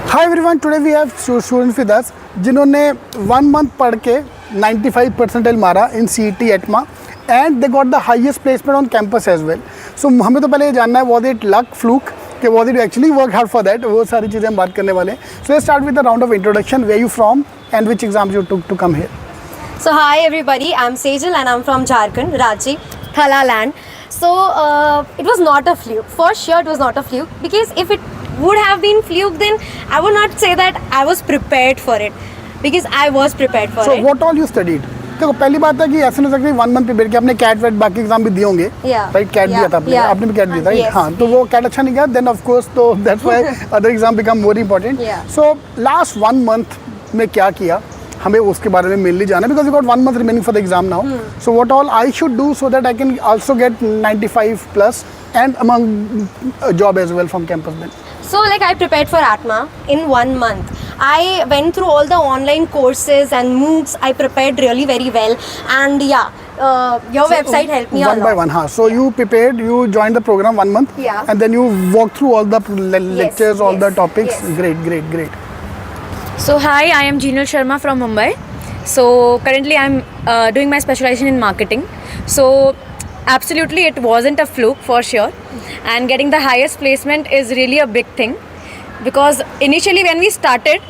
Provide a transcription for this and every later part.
Hi everyone, today we have students with us जिन्होंने 1 month पढ़ के 95 परसेंटाइल मारा इन CET एटमा and they got the highest placement on campus as well. So हमें तो पहले ये जानना है, वॉज इट लक, फ्लूक, कि was it actually work hard for that, वो सारी चीज़ें हम बात करने वाले हैं. So let's start with the round of introduction. Where you from and which exams you took to come here? So hi everybody, I'm Sejal and I'm from Jharkhand, Ranchi, Thalaland. So it was not a fluke. For sure it was not a fluke, because if it would have been fluke, then I would not say that I was prepared for it, because I was prepared for So it. what all you studied? देखो पहली बात है कि ऐसे नहीं हो सकती 1 month prepare किया आपने, कैट वेट बाकी एग्जाम भी दिए होंगे, राइट? कैट दिया था आपने, आपने भी कैट दिया था, राइट? हाँ, तो वो कैट अच्छा नहीं गया, देन ऑफ कोर्स तो that's why other exam become more important. So last 1 month में क्या किया, हमें उसके बारे में मेनली जाना है, because you got 1 month remaining for the exam now. So what all I should do so that I can also get 95 plus and among job as well from campus then? So like I prepared for Atma in 1 month. I went through all the online courses and MOOCs. I prepared really very well, and your website helped me a lot. One by one, huh? So you prepared, you joined the program 1 month, and then you walked through all the lectures, all the topics. Great, great, great. So hi, I am Jinal Sharma from Mumbai. So currently I'm doing my specialization in marketing. So absolutely it wasn't a fluke for sure, and getting the highest placement is really a big thing, because initially when we started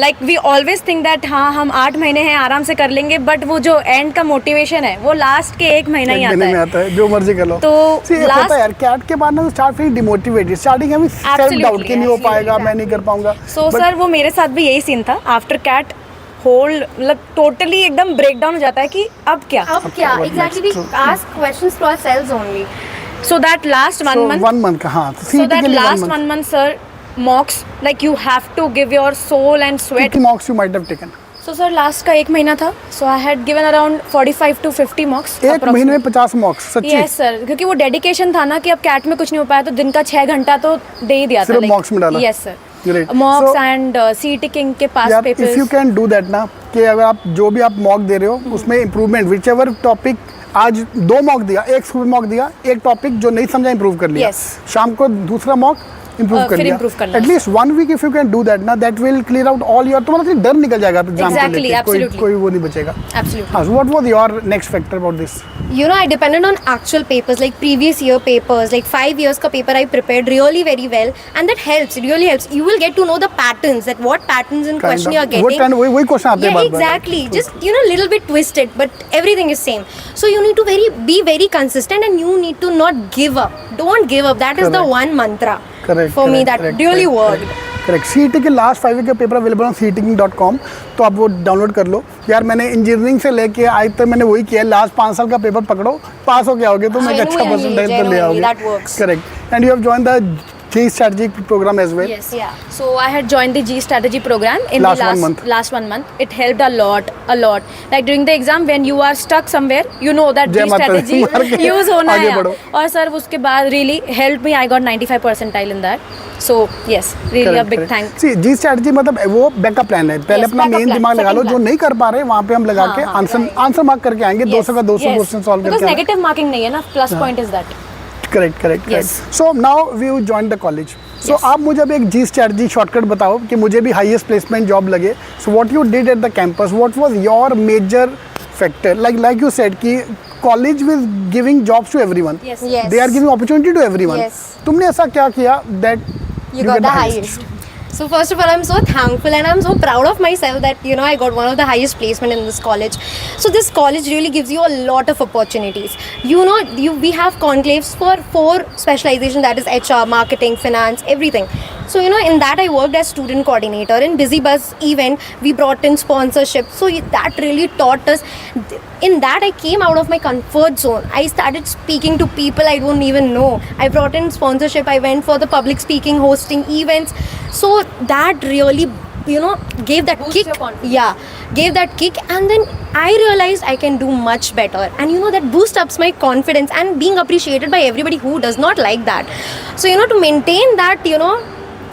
like we always think that हाँ हम 8 महीने हैं आराम से कर लेंगे, but वो जो एंड का मोटिवेशन है वो लास्ट के 1 महीना ही आता है. जो मर्जी कर लो. तो लास्ट यार कैट के बाद ना स्टार्ट फील डिमोटिवेटेड, स्टार्टिंग में सेल्फ डाउट कि नहीं हो पाएगा, मैं नहीं कर पाऊंगा. सो सर वो मेरे साथ भी यही सीन था. आफ्टर कैट होल मतलब टोटली एकदम ब्रेक डाउन हो जाता है कि अब क्या Exactly, we ask questions to ourselves only. So that last 1 month. 1 month का, हाँ. So that last 1 month, sir, mocks, like you have to give your soul and sweat. How many mocks you might have taken? So sir, last का 1 महीना था. So I had given around 45 to 50 mocks. 1 महीने में 50 मॉक्स? सच्ची? Yes sir, क्योंकि वो dedication था ना कि अब कैट में कुछ नहीं हो पाया, तो दिन का 6 घंटा तो दे ही दिया था. सिर्फ मॉक्स में डाला? Yes sir. Great. Mocks and CET king के पास papers. If you can do that ना, कि अगर आप जो भी आप मॉक दे रहे हो उसमें इम्प्रूवमेंट, विच एवर टॉपिक, आज 2 मॉक दिया, एक सुबह मॉक दिया, एक टॉपिक जो नहीं समझा इंप्रूव कर लिया, शाम को दूसरा मॉक इंप्रूव कर लिया. At least 1 week if you can do that ना, that will clear out all your, तुम्हारा डर निकल जाएगा एग्जाम को लेकर, कोई वो नहीं बचेगा. हाँ, so what was your next factor about this? You know, I depended on actual papers, like previous year papers, like 5 years ka paper I prepared really very well, and that helps. It really helps. You will get to know the patterns, that what patterns in question you are getting. वही question आते हैं. Exactly. Just little bit twisted, but everything is same. So you need to be very consistent, and you need to not give up. Don't give up. That is the one mantra. Correct. For me, that really worked. Correct. CET के last 5 week के paper available on CETking.com, तो आप वो download कर लो. यार मैंने engineering से लेके आज तक मैंने वही किया है. लास्ट 5 साल का पेपर पकड़ो, पास हो गया होगे तो मैं अच्छा परसेंटेज तो ले आओगे. Correct. And you have join the G strategy program as well? Yes, yeah. So I had joined the G strategy program in last the last 1 month. It helped a lot. Like during the exam, when you are stuck somewhere, you know that G strategy use होना है. और sir उसके बाद really helped me. I got 95 percentile in that. So yes, really a big thank. See, G strategy मतलब वो backup plan है. पहले अपना मेन दिमाग लगा लो, जो नहीं कर पा रहे वहाँ पे हम लगा के आंसर मार्क करके आएंगे. 200 का 200 क्वेश्चन सॉल्व करके. Because negative marking नहीं है ना, plus point is that. Correct. So now we join the college. So आप मुझे अब एक जी स्ट्रैटेजी शॉर्टकट बताओ कि मुझे भी हाईएस्ट प्लेसमेंट जॉब लगे. So what you did at the campus, what was your major factor? Like you said कि college was giving jobs to everyone, they are giving opportunity to everyone. तुमने ऐसा क्या किया that you got the highest? So first of all, I'm so thankful and I'm so proud of myself that I got one of the highest placement in this college. So this college really gives you a lot of opportunities. We have conclaves for 4 specializations, that is HR, marketing, finance, everything. So in that I worked as student coordinator. In Busy Buzz event we brought in sponsorship. So that really taught us. In that I came out of my comfort zone. I started speaking to people I don't even know. I brought in sponsorship. I went for the public speaking, hosting events. So that really gave that boost kick. Your confidence. Gave that kick, and then I realized I can do much better, and that boost ups my confidence and being appreciated by everybody who does not like that. So to maintain that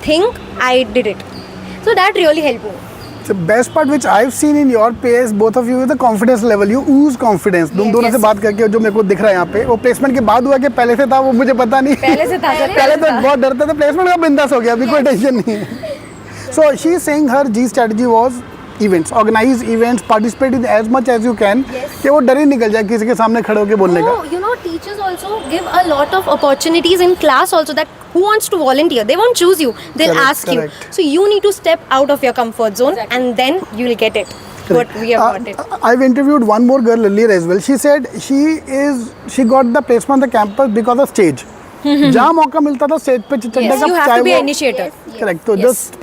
thing, I did it. So that really helped me. The best part which I've seen in your pace, both of you, is the confidence level. You ooze confidence. तुम दोनों से बात करके जो मेरे को दिख रहा है यहाँ पे, वो प्लेसमेंट के बाद हुआ कि पहले से था वो मुझे पता नहीं. पहले से था. पहले तो बहुत डरते थे, प्लेसमेंट का बिंदास हो गया, अभी कोई टेंशन नहीं है. So she is saying her G strategy was events, organize events, participate in as much as you can. कि वो डर ही निकल जाए किसी के सामने खड़े होके बोलने का. You know, teachers also give a lot of opportunities in class also, that who wants to volunteer. They won't choose you. They'll Correct, ask correct. you. So you need to step out of your comfort zone, and then you will get it. What we have got it. I've interviewed one more girl earlier as well. She said she got the placement on the campus because of stage. जहाँ मौका मिलता था stage पे चढ़ने Yes, का, you have to be an initiator. Correct. तो just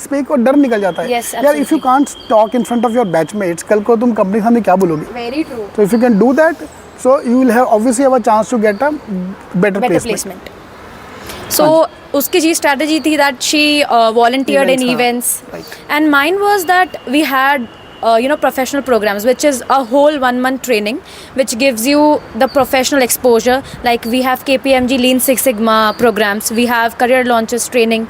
speak और डर निकल जाता है. Yes, यार if you can't talk in front of your batchmates, कल को तुम कंपनी सामने क्या बोलोगे? Very true. So if you can do that, so you will obviously have a chance to get a better placement. So उसकी जी strategy थी that she volunteered in Events, events, right. and mine was that we had professional programs, which is a whole 1 month training, which gives you the professional exposure. Like we have KPMG Lean Six Sigma programs, we have career launches training,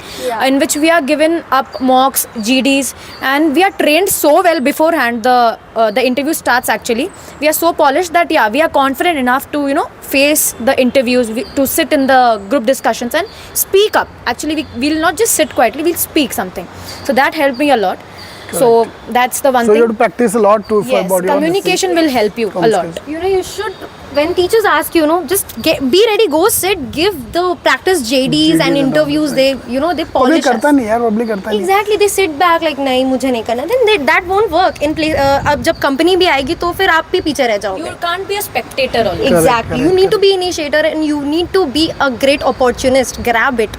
in which we are given up mocks, GDs, and we are trained so well beforehand. The interview starts actually. We are so polished that we are confident enough to face the interviews, to sit in the group discussions and speak up. Actually, we will not just sit quietly; we'll speak something. So that helped me a lot. So that's the one So thing. you have to practice a lot to Yes, about your communication will help you a lot. You should, when teachers ask you, just be ready, go sit, give the practice JDs and interviews. They public polish करता us. नहीं यार, public करता नहीं. Exactly, they sit back like नहीं मुझे नहीं करना. Then that won't work in place. अब जब कंपनी भी आएगी तो फिर आप भी पीछे रह जाओगे. You can't be a spectator only. Exactly, you correct, need to be initiator and you need to be a great opportunist. Grab it.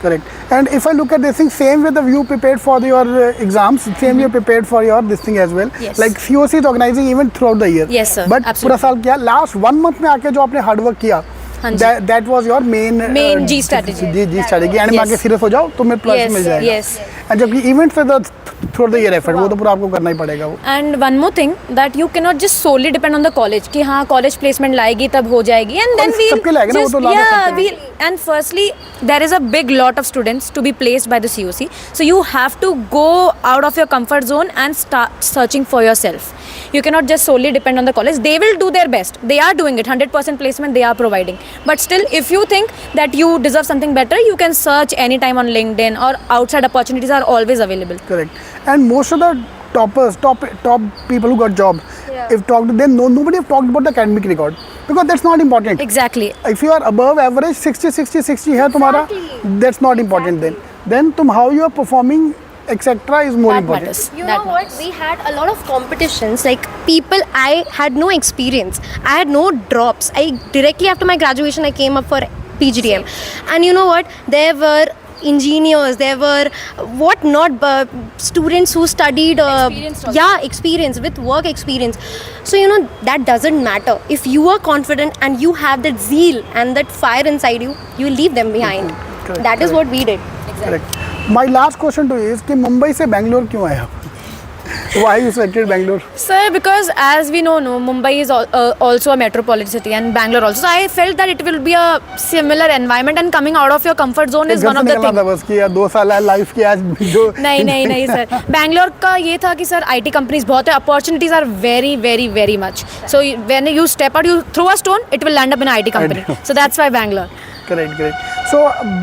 Correct. And if I look at this thing, same way the you prepared for your exams, same you prepared for your this thing as well. Yes. Like COC is organizing event throughout the year. Yes, sir. But Absolutely. पूरा साल किया. Last 1 month में आके जो आपने hard work किया, हाँ जी. that was your main G strategy. G strategy. And में आके Yes. serious हो जाओ तो मैं plus Yes, मिल जाएगा. yes. And जबकि event से तो throughout the year effort, वो तो पूरा आपको करना ही पड़ेगा वो. And one more thing, that you cannot just solely depend on the college कि हाँ college placement लाएगी तब हो जाएगी, and then we'll सबके लाएगा ना, वो तो लाना सबके we'll, and firstly there is a big lot of students to be placed by the COC, so you have to go out of your comfort zone and start searching for yourself. You cannot just solely depend on the college. They will do their best. They are doing it. 100% placement they are providing. But still, if you think that you deserve something better, you can search anytime on LinkedIn, or outside opportunities are always available. Correct. And most of the toppers, top people who got job, if talked to them, nobody have talked about the academic record, because that's not important. Exactly. If you are above average 60 है तुम्हारा, that's not important then how you are performing etc is more That important. matters. You That know what? We had a lot of competitions. Like people, I had no experience. I had no drops. Directly after my graduation, I came up for PGDM, and you know what? There were engineers, there were students who studied Experienced also. experience with work experience. So that doesn't matter. If you are confident and you have that zeal and that fire inside you, you leave them behind. Correct, That is what we did. Correct. My last question to you is कि मुंबई से बैंगलोर क्यों आए आप? Why you selected Bangalore? Sir, because as we know, Mumbai is also a metropolitan city, and Bangalore also. So I felt that it will be a similar environment, and coming out of your comfort zone is घर one से of the निकलना था things. बस कि यार 2 साल है life की आज जो नहीं सर, बैंगलोर का ये था कि सर IT कंपनीज बहुत है, opportunities are very very very much. So when you step out, you throw a stone, it will land up in IT company. So that's why Bangalore. Correct. So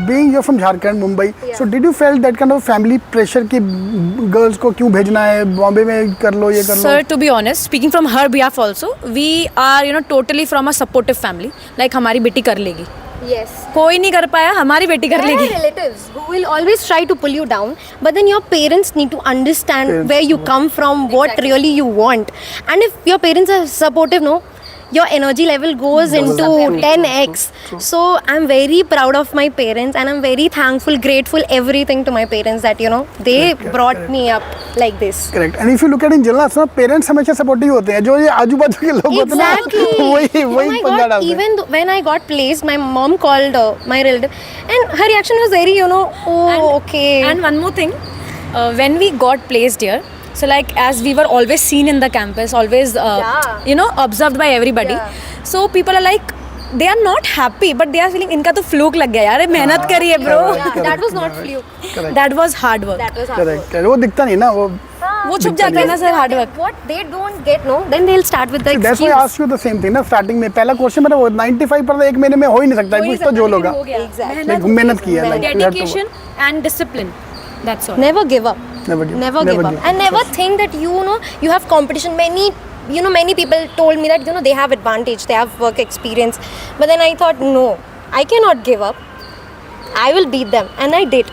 being you're from Jharkhand, Mumbai, so did you felt that kind of family pressure कि girls को क्यों भेजना है, बॉम्बे में कर लो ये कर लो? Sir, to be honest, speaking from her behalf also, we are totally from a supportive family. Like हमारी बेटी कर लेगी. Yes. कोई नहीं कर पाया, हमारी बेटी कर There लेगी. are relatives who will always try to pull you down, but then your parents need to understand Parents, where you come from, what really you want. And if your parents are supportive, your energy level goes into 10x. So I'm very proud of my parents, and I'm very thankful, grateful, everything to my parents that they brought me up like this. Correct. And if you look at in general, so parents हमेशा supportive होते हैं. जो ये आजू-बाजू के लोग होते हैं ना, Exactly. वही Oh my पंगा God, डालते हैं. even when I got placed, my mom called my relative, and her reaction was very, okay. And one more thing, when we got placed here, so like as we were always seen in the campus, always observed by everybody. Yeah. So people are like, they are not happy, but they are feeling इनका तो fluke लग गया यार, मेहनत करी है bro. Yeah, that was not fluke. That was hard work. That was hard work. Correct. वो दिखता नहीं ना वो. वो छुप जाता है ना sir, hard work. What they don't get, then they'll start with the That's why I excuse. asked you the same thing ना starting में. पहला क्वेश्चन मेरा वो 95% एक महीने में हो ही नहीं सकता है, कुछ तो जो होगा. हो गया. Like, मेहनत की है, like, you have to Dedication and discipline. That's all. Never give up. Never give Never give up. And never think that you have competition. Many people told me that they have advantage, they have work experience. But then I thought, no, I cannot give up. I will beat them, and I did.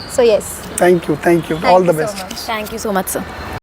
So yes. Thank you. All the best. Thank you so much, sir.